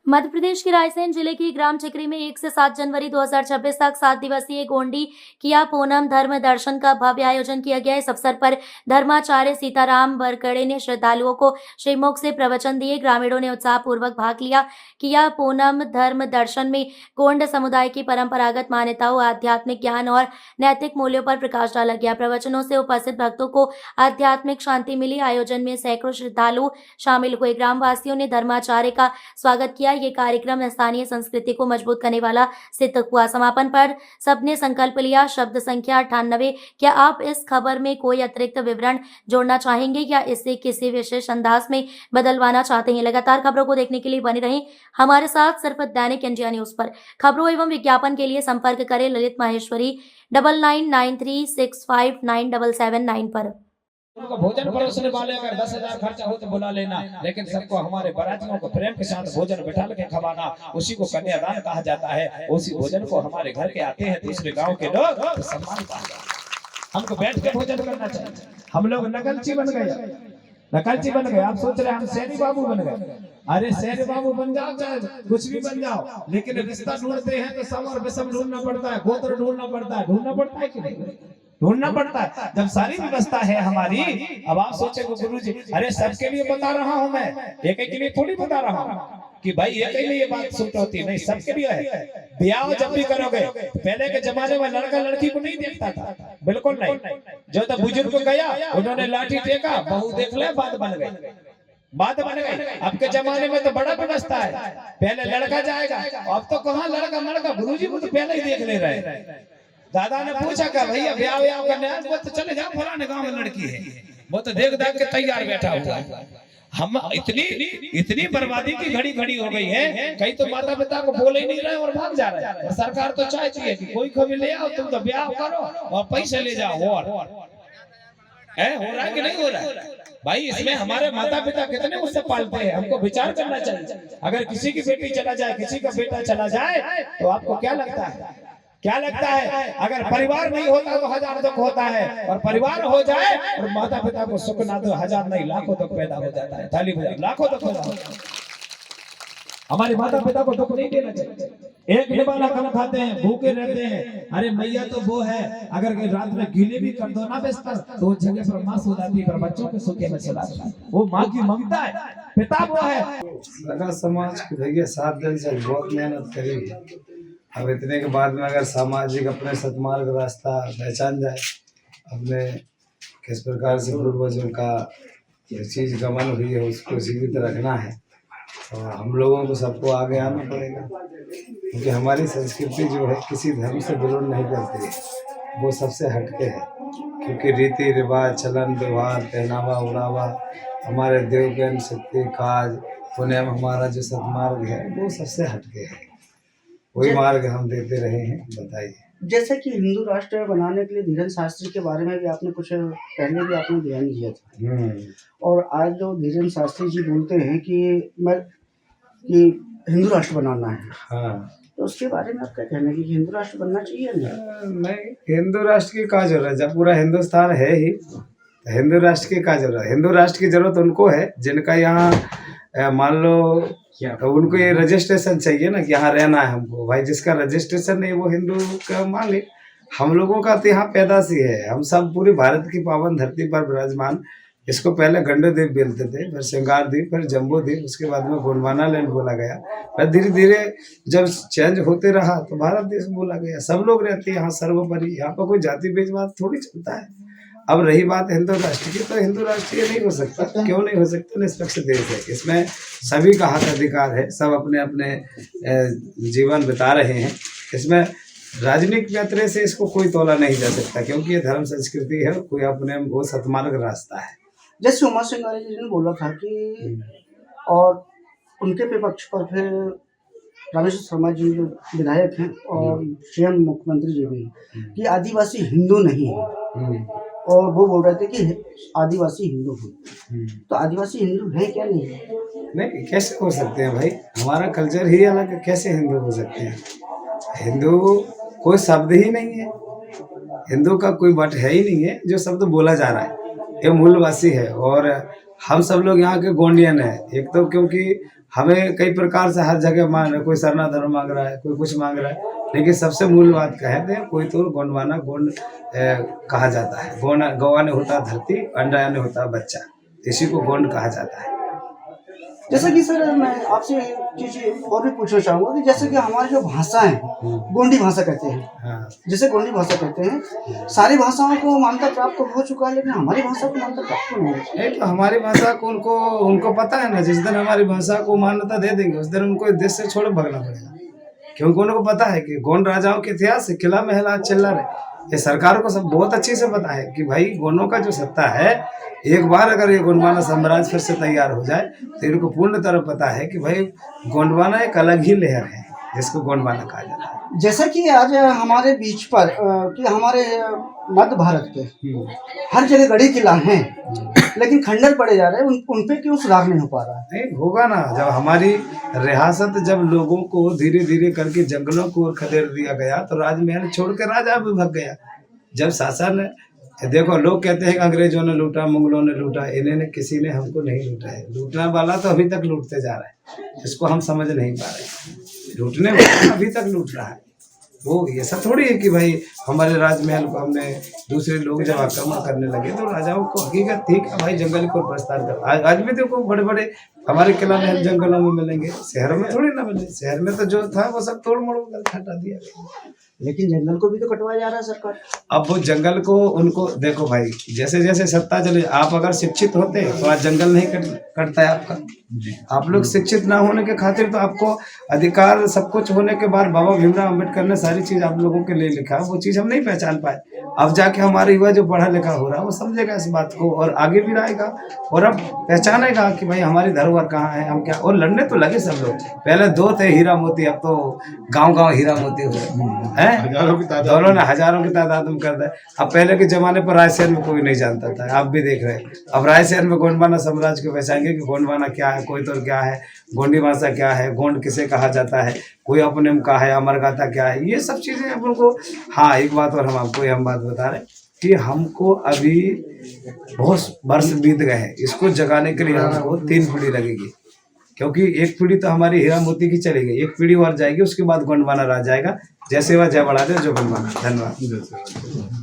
मध्य प्रदेश के रायसेन जिले की ग्राम चिकरी में 1 से 7 जनवरी 2026 तक 7 दिवसीय गोंडी किया पूनम धर्म दर्शन का भव्य आयोजन किया गया। इस अवसर पर धर्माचार्य सीताराम बरकड़े ने श्रद्धालुओं को श्रीमुख से प्रवचन दिए। ग्रामीणों ने उत्साहपूर्वक भाग लिया। किया पूनम धर्म दर्शन में गोंड समुदाय की परंपरागत मान्यताओं, आध्यात्मिक ज्ञान और नैतिक मूल्यों पर प्रकाश डाला गया। प्रवचनों से उपस्थित भक्तों को आध्यात्मिक शांति मिली। आयोजन में सैकड़ों श्रद्धालु शामिल हुए। ग्रामवासियों ने धर्माचार्य का स्वागत किया। ये कार्यक्रम स्थानीय संस्कृति को मजबूत करने वाला सिद्ध हुआ। समापन पर सबने संकल्प लिया। शब्द संख्या 98। क्या आप इस खबर में कोई अतिरिक्त विवरण जोड़ना चाहेंगे या इसे किसी विशेष अंदाज में बदलवाना चाहते हैं? लगातार खबरों को देखने के लिए बने रहें हमारे साथ। सिर्फ दैनिक इंडिया न्यूज पर खबरों एवं विज्ञापन के लिए संपर्क करें ललित माहेश्वरी 9993659779 पर। उनको भोजन परोसने वाले अगर 10,000 खर्चा हो तो बुला लेना, लेकिन सबको हमारे बारातियों को प्रेम के साथ भोजन बैठा के खवाना, उसी को कन्यादान कहा जाता है। उसी भोजन को हमारे घर के आते हैं दूसरे गांव के लोग तो सम्मान कहा जाता है। हमको बैठ के भोजन करना चाहिए। हम लोग नकलची बन गए, नकलची बन गए। आप सोच रहे हैं हम शेरी बाबू बन गए। अरे शेरी बाबू बन जाओ चाहे कुछ भी बन जाओ, लेकिन रिश्ता ढूंढते हैं तो सम और विषम ढूंढना पड़ता है, गोत्र ढूंढना पड़ता है। ढूंढना पड़ता है कि नहीं? ढूंढना पड़ता है। जब सारी व्यवस्था है हमारी, अब आप सोचे गुरु जी, अरे सबके लिए बता रहा हूं मैं, एक के लिए थोड़ी बता रहा हूं कि भाई एक ही लिए ये बात सूट होती नहीं, सबके लिए है। ब्याह जब भी करोगे, पहले के जमाने में लड़का लड़की को नहीं देखता था, बिल्कुल नहीं। जो तो बुजुर्ग को गया, उन्होंने लाठी टेका, बहू देख ले, बात बन गई, बात बन गई। अब के जमाने में तो बड़ा व्यवस्था है, पहले लड़का जाएगा। अब तो कहाँ लड़का लड़का, गुरु जी को तो पहले ही देख ले रहे। दादा ने पूछा क्या भैया ब्याह व्याह करने है? वो तो चले जाओ फलाने गांव में लड़की है, वो तो देख देख के तैयार बैठा हुआ है। हम इतनी बर्बादी की घड़ी घड़ी हो गई है, कहीं तो माता पिता को बोल ही नहीं रहे और भाग जा रहे हैं। सरकार तो चाहती है कि कोई खबर ले आओ, तुम तो ब्याह करो और पैसे ले जाओ। और है हो रहा है कि नहीं हो रहा है भाई? इसमें हमारे माता पिता कितने उससे पालते हैं, हमको विचार करना चाहिए। अगर किसी की बेटी चला जाए, किसी का बेटा चला जाए, तो आपको क्या लगता है? क्या लगता है? अगर परिवार नहीं होता तो हजार दुख होता है, और परिवार हो जाए और माता पिता को सुख ना तो हजार नहीं लाखों दुख पैदा हो जाता है। ताली बजाओ, लाखों दुख पैदा हो जाता है। हमारे माता पिता को दुख नहीं देना चाहिए। एक निवाला खाना खाते हैं, भूखे रहते हैं। अरे मैया तो वो है, अगर रात में गीले भी कर दो ना बेस्तर, तो जगह पर मां सो जाती है, पर बच्चों के सुखे में चला जाता है। वो माँ की ममता है, पिता वो है। लगा समाज को भैया 7 दिन से बहुत मेहनत करी। अब इतने के बाद में अगर सामाजिक अपने सतमार्ग रास्ता पहचान जाए, अपने किस प्रकार से पूर्वजों का जो चीज़ गमन हुई है उसको जीवित रखना है, तो हम लोगों को सबको आगे आना पड़ेगा। क्योंकि हमारी संस्कृति जो है किसी धर्म से विरोध नहीं करती है, वो सबसे हटके है। क्योंकि रीति रिवाज, चलन व्यवहार, पहनावा उड़ावा, हमारे देवज्ञान शक्ति काज पुण्यम, हमारा जो सतमार्ग है वो सबसे हटके है। वही मार्ग हम देते रहे हैं। बताइए, जैसे कि हिंदू राष्ट्र बनाने के लिए धीरेन्द्र शास्त्री के बारे में भी आपने कुछ पहले भी आपने बयान दिया था, और आज जो धीरेन्द्र शास्त्री जी बोलते हैं कि हिंदू राष्ट्र बनाना है, हाँ, तो उसके बारे में आप क्या कहना है कि हिंदू राष्ट्र बनना चाहिए? नहीं, हिंदू राष्ट्र की क्या जरूरत है? जब पूरा हिंदुस्तान है ही, तो हिंदू राष्ट्र की क्या जरूरत है? हिंदू राष्ट्र की जरूरत उनको है जिनका यहाँ मान लो, तो उनको ये रजिस्ट्रेशन चाहिए ना कि यहाँ रहना है हमको। भाई जिसका रजिस्ट्रेशन नहीं वो हिंदू का मालिक। हम लोगों का तो यहाँ पैदाशी है, हम सब पूरी भारत की पावन धरती पर विराजमान। इसको पहले गंडोद्वीप बोलते थे, फिर श्रृंगार द्वीप, फिर जम्बू द्वीप, उसके बाद में गोंडवाना लैंड बोला गया। फिर धीरे धीरे जब चेंज होते रहा तो भारत देश बोला गया। सब लोग रहते हैं यहाँ सर्वोपरि, यहाँ पर कोई जाति भेदभाव थोड़ी चलता है। अब रही बात हिंदू राष्ट्र की, तो हिंदू राष्ट्रीय नहीं हो सकता। क्यों नहीं हो सकता? निष्पक्ष देश है, इसमें सभी का हक अधिकार है, सब अपने अपने जीवन बिता रहे हैं। इसमें राजनीतिक पैतरे से इसको कोई तोला नहीं जा सकता, क्योंकि ये धर्म संस्कृति है, कोई अपने वो सतमार्ग रास्ता है। जैसे उमा सिंह जी ने बोला था कि, और उनके विपक्ष पर फिर रामेश्वर शर्मा जी जो विधायक हैं और सीएम मुख्यमंत्री जी भी, कि आदिवासी हिंदू नहीं है, और वो बोल रहे थे कि आदिवासी हिंदू हैं। तो आदिवासी हिंदू है क्या? नहीं, कैसे हो सकते हैं भाई? हमारा कल्चर ही अलग है, कैसे हिंदू हो सकते हैं? हिंदू कोई शब्द ही नहीं है, हिंदू का कोई वट है ही नहीं है जो शब्द बोला जा रहा है। ये मूलवासी है, और हम सब लोग यहाँ के गोंडियन है। एक तो क्योंकि हमें कई प्रकार से हर जगह मांग रहा है, कोई सरना धर्म मांग रहा है, कोई कुछ मांग रहा है, लेकिन सबसे मूल बात कहते हैं कोई तो गोंडवाना गोंड कहा जाता है। गोंड गौवाने होता धरती, अंडा ने होता बच्चा, इसी को गोंड कहा जाता है। जैसे कि सर मैं आपसे एक चीज और भी पूछना चाहूंगा कि जैसे कि हमारी जो भाषा है गोंडी भाषा कहते हैं, हाँ, जैसे गोंडी भाषा कहते हैं, सारी भाषाओं को मान्यता प्राप्त हो चुका है, लेकिन हमारी भाषा को मान्यता प्राप्त नहीं है। नहीं तो हमारी भाषा को उनको पता है ना, जिस दिन हमारी भाषा को मान्यता दे देंगे उस दिन उनको देश से छोड़ भागना पड़ेगा, क्योंकि उनको पता है कि गोंड राजाओं के इतिहास किला महल आज चल रहा है। ये सरकार को सब बहुत अच्छी से पता है कि भाई गोंडों का जो सत्ता है, एक बार अगर ये गोंडवाना साम्राज्य फिर से तैयार हो जाए तो इनको पूर्ण तरह पता है कि भाई गोंडवाना एक अलग ही लहर है जिसको गोंडवाना कहा जाता है। जैसा कि आज हमारे बीच पर कि हमारे मध्य भारत के हर जगह गढ़ी किला हैं, लेकिन खंडर पड़े जा रहे हैं, उन पे क्यों सुधार नहीं हो पा रहा है? नहीं होगा ना, जब हमारी रियासत जब लोगों को धीरे धीरे करके जंगलों को खदेड़ दिया गया तो राजमहल छोड़ के राजा भी भाग गया। जब शासन देखो, लोग कहते हैं कि अंग्रेजों ने लूटा, मुगलों ने लूटा, इन्होंने किसी ने हमको नहीं लूटा है। लूटने वाला तो अभी तक लूटते जा रहा है, इसको हम समझ नहीं पा रहे। लूटने वाला अभी तक लूट रहा है। वो ये सब थोड़ी है कि भाई हमारे राजमहल को हमने दूसरे लोग जब आक्रमण करने लगे तो राजाओं को हकीकत थी कि भाई जंगल को प्रस्ताव कर। आज भी देखो बड़े बड़े हमारे किला महल जंगलों में मिलेंगे, शहरों में थोड़ी ना मिले। शहर में तो जो था वो सब तोड़ मोड़ कर हटा दिया गया, लेकिन जंगल को भी तो कटवाया जा रहा है सरकार। अब वो जंगल को उनको देखो भाई, जैसे जैसे सत्ता चले, आप अगर शिक्षित होते तो आज जंगल नहीं कटता है आपका। आप लोग शिक्षित ना होने के खातिर तो आपको अधिकार सब कुछ होने के बाद बाबा भीमराव अम्बेडकर ने सारी चीज आप लोगों के लिए लिखा, वो चीज हम नहीं पहचान पाए। अब जाके हमारा युवा जो पढ़ा लिखा हो रहा है वो समझेगा इस बात को और आगे भी रहेगा और अब पहचानेगा कि भाई हमारी धरोहर कहाँ है, हम क्या। और लड़ने तो लगे सब लोग, पहले दो थे हीरा मोती, अब तो गांव गांव हीरा मोती हुए हैं, दोनों ने हजारों की तादाद में कर दिया। अब पहले के जमाने पर रायसेन में कोई नहीं जानता था, आप भी देख रहे हैं। अब रायसेन में गोंडवाना साम्राज्य को पहचानेंगे कि गोंडवाना क्या है, कोई तो क्या है, गोंडी भाषा क्या है, गोंड किसे कहा जाता है, कोई अपने का है, अमरगाथा क्या है, ये सब चीजें अपन को। हाँ, एक बात और हम आपको हम बात बता रहे कि हमको अभी बहुत वर्ष बीत गए हैं, इसको जगाने के लिए हमको 3 पीढ़ी लगेगी, क्योंकि एक पीढ़ी तो हमारी हीरा मोती की चली गई, एक पीढ़ी और जाएगी, उसके बाद गोंडवाना रह जाएगा। जय सेवा जय बढ़ा दे जो गोंडवाना। धन्यवाद।